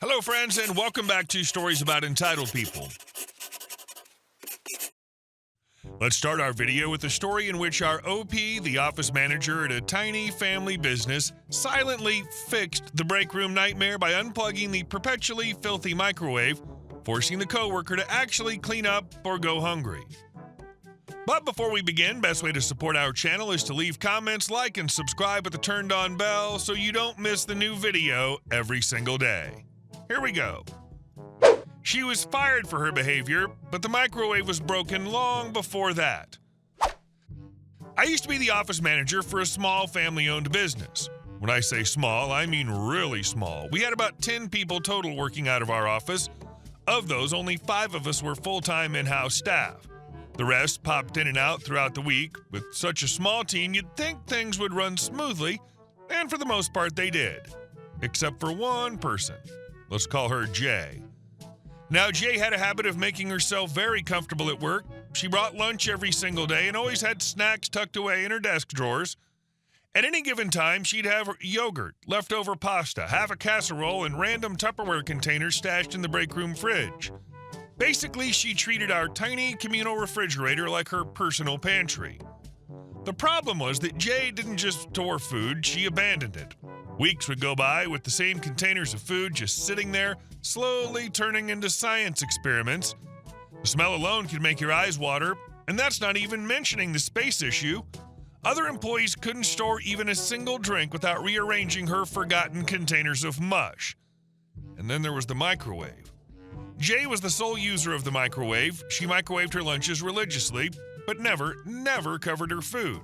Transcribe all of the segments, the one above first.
Hello, friends, and welcome back to Stories About Entitled People. Let's start our video with a story in which our OP, the office manager at a tiny family business, silently fixed the break room nightmare by unplugging the perpetually filthy microwave, forcing the coworker to actually clean up or go hungry. But before we begin, best way to support our channel is to leave comments, like, and subscribe with the turned-on bell so you don't miss the new video every single day. Here we go. She was fired for her behavior, but the microwave was broken long before that. I used to be the office manager for a small family-owned business. When I say small, I mean really small. We had about 10 people total working out of our office. Of those, only 5 of us were full-time in-house staff. The rest popped in and out throughout the week. With such a small team, you'd think things would run smoothly, and for the most part they did. Except for one person. Let's call her Jay. Now, Jay had a habit of making herself very comfortable at work. She brought lunch every single day and always had snacks tucked away in her desk drawers. At any given time, she'd have yogurt, leftover pasta, half a casserole, and random Tupperware containers stashed in the break room fridge. Basically, she treated our tiny communal refrigerator like her personal pantry. The problem was that Jay didn't just store food, she abandoned it. Weeks would go by with the same containers of food just sitting there, slowly turning into science experiments. The smell alone could make your eyes water, and that's not even mentioning the space issue. Other employees couldn't store even a single drink without rearranging her forgotten containers of mush. And then there was the microwave. Jay was the sole user of the microwave. She microwaved her lunches religiously, but never covered her food.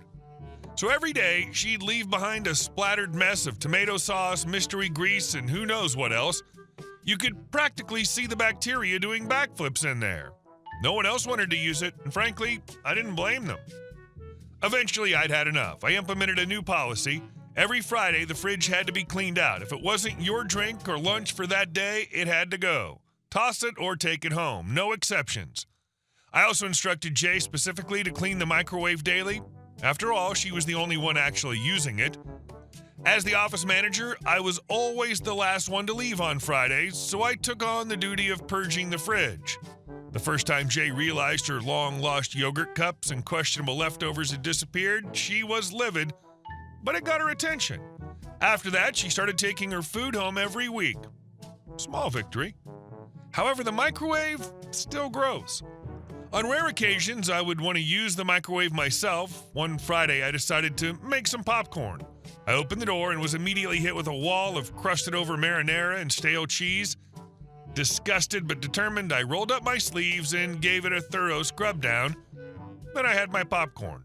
So every day, she'd leave behind a splattered mess of tomato sauce, mystery grease, and who knows what else. You could practically see the bacteria doing backflips in there. No one else wanted to use it, and frankly, I didn't blame them. Eventually, I'd had enough. I implemented a new policy. Every Friday, the fridge had to be cleaned out. If it wasn't your drink or lunch for that day, it had to go. Toss it or take it home. No exceptions. I also instructed Jay specifically to clean the microwave daily. After all, she was the only one actually using it. As the office manager, I was always the last one to leave on Fridays, so I took on the duty of purging the fridge. The first time Jay realized her long-lost yogurt cups and questionable leftovers had disappeared, she was livid, but it got her attention. After that, she started taking her food home every week. Small victory. However, the microwave still grows. On rare occasions, I would want to use the microwave myself. One Friday, I decided to make some popcorn. I opened the door and was immediately hit with a wall of crusted-over marinara and stale cheese. Disgusted but determined, I rolled up my sleeves and gave it a thorough scrub down. Then I had my popcorn.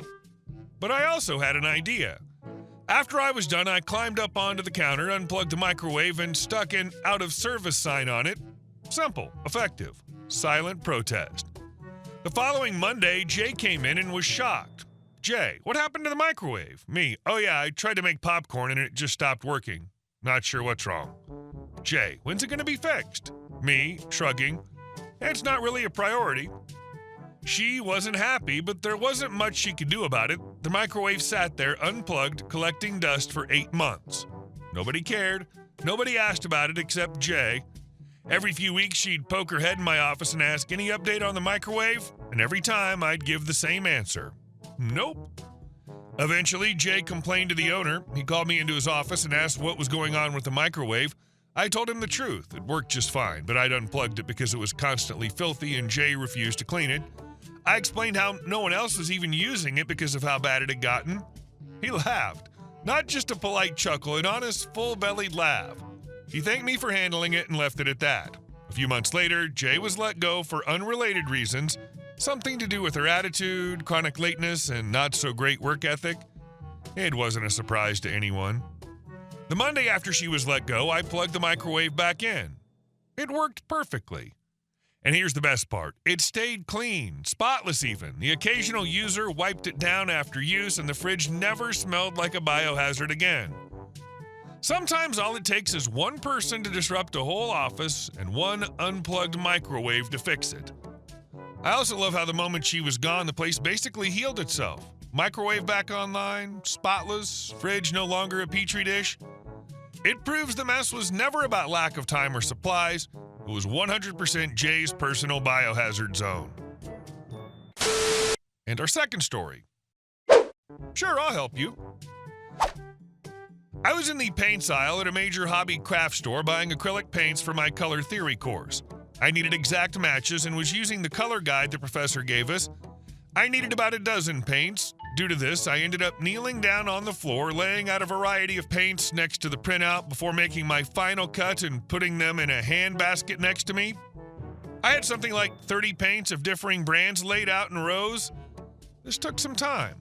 But I also had an idea. After I was done, I climbed up onto the counter, unplugged the microwave, and stuck an out-of-service sign on it. Simple, effective, silent protest. The following Monday, Jay came in and was shocked. Jay, what happened to the microwave? Me, oh yeah, I tried to make popcorn and it just stopped working. Not sure what's wrong. Jay, when's it going to be fixed? Me, shrugging. It's not really a priority. She wasn't happy, but there wasn't much she could do about it. The microwave sat there unplugged, collecting dust for 8 months. Nobody cared. Nobody asked about it except Jay. Every few weeks, she'd poke her head in my office and ask, any update on the microwave? And every time, I'd give the same answer. Nope. Eventually, Jay complained to the owner. He called me into his office and asked what was going on with the microwave. I told him the truth. It worked just fine, but I'd unplugged it because it was constantly filthy and Jay refused to clean it. I explained how no one else was even using it because of how bad it had gotten. He laughed. Not just a polite chuckle, an honest, full-bellied laugh. He thanked me for handling it and left it at that. A few months later, Jay was let go for unrelated reasons, something to do with her attitude, chronic lateness, and not-so-great work ethic. It wasn't a surprise to anyone. The Monday after she was let go, I plugged the microwave back in. It worked perfectly. And here's the best part. It stayed clean, spotless even. The occasional user wiped it down after use, and the fridge never smelled like a biohazard again. Sometimes all it takes is one person to disrupt a whole office and one unplugged microwave to fix it. I also love how the moment she was gone, the place basically healed itself. Microwave back online, spotless, fridge no longer a petri dish. It proves the mess was never about lack of time or supplies. It was 100% Jay's personal biohazard zone. And our second story. Sure, I'll help you. I was in the paints aisle at a major hobby craft store buying acrylic paints for my color theory course. I needed exact matches and was using the color guide the professor gave us. I needed about a dozen paints. Due to this, I ended up kneeling down on the floor, laying out a variety of paints next to the printout before making my final cut and putting them in a hand basket next to me. I had something like 30 paints of differing brands laid out in rows. This took some time.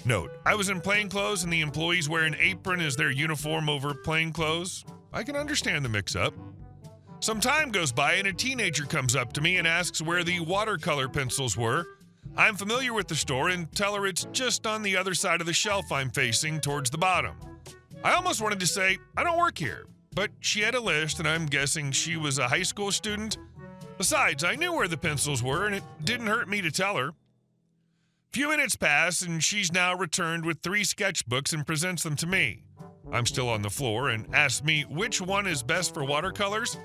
Note, I was in plain clothes and the employees wear an apron as their uniform over plain clothes. I can understand the mix-up. Some time goes by and a teenager comes up to me and asks where the watercolor pencils were. I'm familiar with the store and tell her it's just on the other side of the shelf I'm facing towards the bottom. I almost wanted to say, I don't work here, but she had a list and I'm guessing she was a high school student. Besides, I knew where the pencils were and it didn't hurt me to tell her. Few minutes pass and she's now returned with 3 sketchbooks and presents them to me. I'm still on the floor and asks me which one is best for watercolors.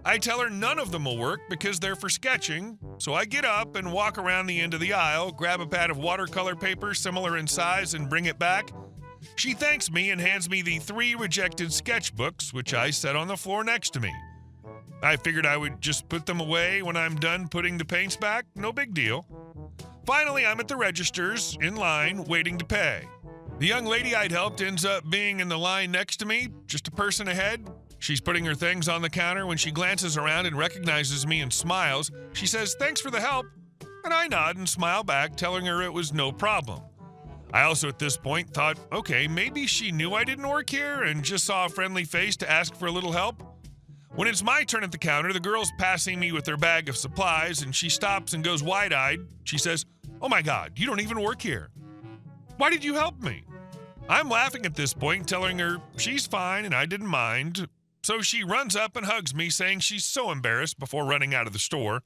I tell her none of them will work because they're for sketching, so I get up and walk around the end of the aisle, grab a pad of watercolor paper similar in size and bring it back. She thanks me and hands me the 3 rejected sketchbooks, which I set on the floor next to me. I figured I would just put them away when I'm done putting the paints back, no big deal. Finally, I'm at the registers, in line, waiting to pay. The young lady I'd helped ends up being in the line next to me, just a person ahead. She's putting her things on the counter when she glances around and recognizes me and smiles. She says, "Thanks for the help," and I nod and smile back, telling her it was no problem. I also at this point thought, okay, maybe she knew I didn't work here and just saw a friendly face to ask for a little help. When it's my turn at the counter, the girl's passing me with their bag of supplies, and she stops and goes wide-eyed. She says, "Oh my God, you don't even work here. Why did you help me?" I'm laughing at this point, telling her she's fine and I didn't mind. So she runs up and hugs me, saying she's so embarrassed before running out of the store.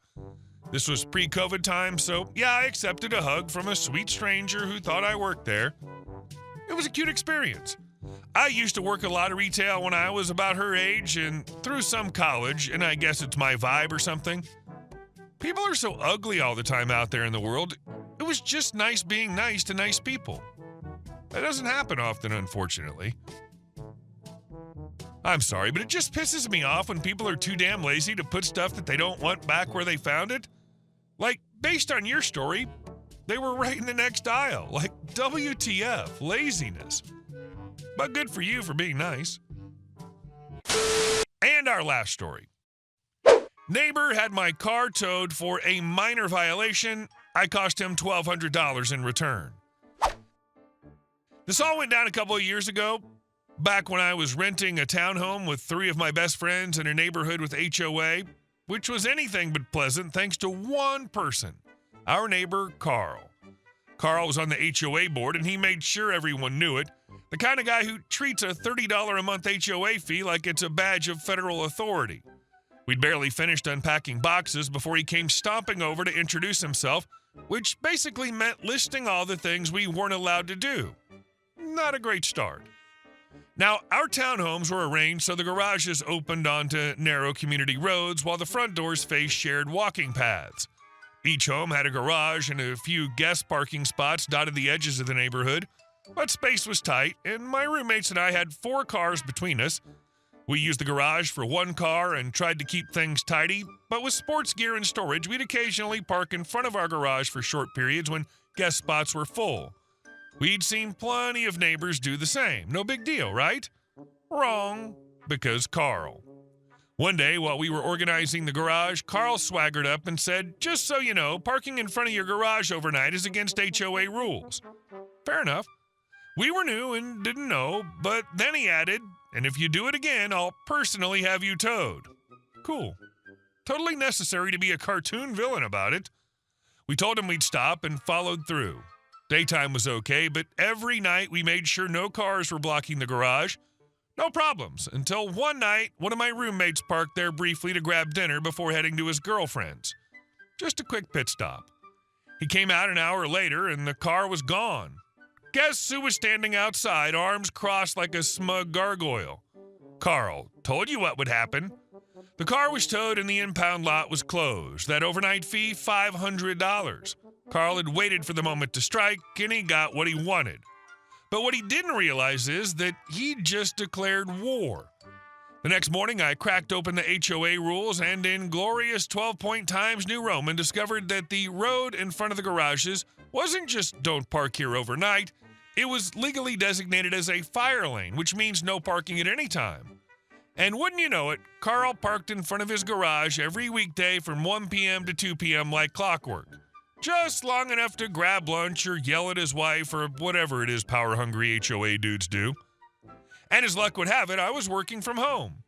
This was pre-COVID time, so yeah, I accepted a hug from a sweet stranger who thought I worked there. It was a cute experience. I used to work a lot of retail when I was about her age and through some college, and I guess it's my vibe or something. People are so ugly all the time out there in the world. It was just nice being nice to nice people. That doesn't happen often, unfortunately. I'm sorry, but it just pisses me off when people are too damn lazy to put stuff that they don't want back where they found it. Like, based on your story, they were right in the next aisle. Like, WTF, laziness. But good for you for being nice. And our last story. Neighbor had my car towed for a minor violation. I cost him $1,200 in return. This all went down a couple of years ago, back when I was renting a townhome with 3 of my best friends in a neighborhood with HOA, which was anything but pleasant thanks to one person, our neighbor, Carl. Carl was on the HOA board and he made sure everyone knew it, the kind of guy who treats a $30 a month HOA fee like it's a badge of federal authority. We'd barely finished unpacking boxes before he came stomping over to introduce himself, which basically meant listing all the things we weren't allowed to do. Not a great start. Now, our townhomes were arranged so the garages opened onto narrow community roads while the front doors faced shared walking paths. Each home had a garage and a few guest parking spots dotted the edges of the neighborhood, but space was tight, and my roommates and I had 4 cars between us. We used the garage for 1 car and tried to keep things tidy, but with sports gear and storage, we'd occasionally park in front of our garage for short periods when guest spots were full. We'd seen plenty of neighbors do the same. No big deal, right? Wrong, because Carl. One day, while we were organizing the garage, Carl swaggered up and said, "Just so you know, parking in front of your garage overnight is against HOA rules." Fair enough. We were new and didn't know, but then he added, "And if you do it again, I'll personally have you towed." Cool. Totally necessary to be a cartoon villain about it. We told him we'd stop and followed through. Daytime was okay, but every night we made sure no cars were blocking the garage. No problems, until one night, one of my roommates parked there briefly to grab dinner before heading to his girlfriend's. Just a quick pit stop. He came out an hour later and the car was gone. Guess who was standing outside, arms crossed like a smug gargoyle? Carl, told you what would happen. The car was towed and the impound lot was closed. That overnight fee, $500. Carl had waited for the moment to strike, and he got what he wanted. But what he didn't realize is that he'd just declared war. The next morning, I cracked open the HOA rules and in glorious 12-point Times New Roman discovered that the road in front of the garages wasn't just don't park here overnight. It was legally designated as a fire lane, which means no parking at any time. And wouldn't you know it, Carl parked in front of his garage every weekday from 1 p.m. to 2 p.m. like clockwork. Just long enough to grab lunch or yell at his wife or whatever it is power-hungry HOA dudes do. And as luck would have it, I was working from home.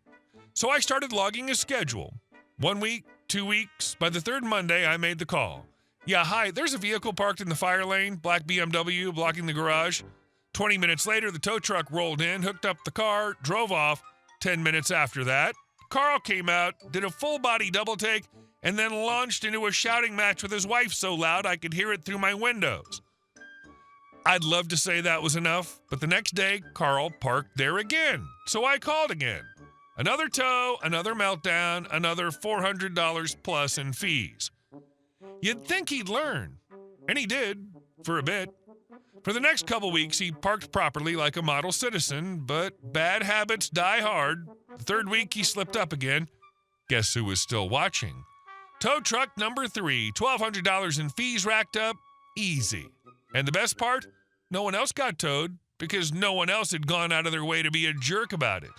So I started logging his schedule. 1 week, 2 weeks. By the third Monday, I made the call. Yeah, hi, there's a vehicle parked in the fire lane, black BMW, blocking the garage. 20 minutes later, the tow truck rolled in, hooked up the car, drove off. 10 minutes after that, Carl came out, did a full-body double take, and then launched into a shouting match with his wife so loud I could hear it through my windows. I'd love to say that was enough, but the next day, Carl parked there again, so I called again. Another tow, another meltdown, another $400 plus in fees. You'd think he'd learn, and he did, for a bit. For the next couple weeks, he parked properly like a model citizen, but bad habits die hard. The third week, he slipped up again. Guess who was still watching? Tow truck number 3, $1,200 in fees racked up, easy. And the best part? No one else got towed because no one else had gone out of their way to be a jerk about it.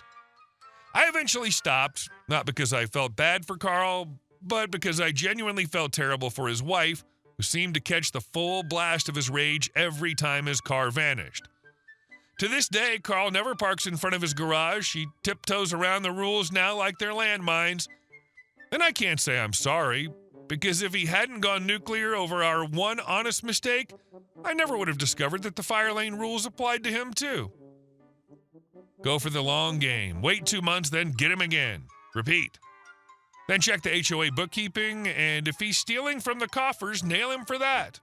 I eventually stopped, not because I felt bad for Carl, but because I genuinely felt terrible for his wife, who seemed to catch the full blast of his rage every time his car vanished. To this day, Carl never parks in front of his garage. He tiptoes around the rules now like they're landmines. And I can't say I'm sorry, because if he hadn't gone nuclear over our one honest mistake, I never would have discovered that the fire lane rules applied to him too. Go for the long game. Wait 2 months, then get him again. Repeat. Then check the HOA bookkeeping, and if he's stealing from the coffers, nail him for that.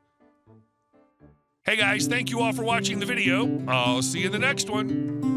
Hey guys, thank you all for watching the video. I'll see you in the next one.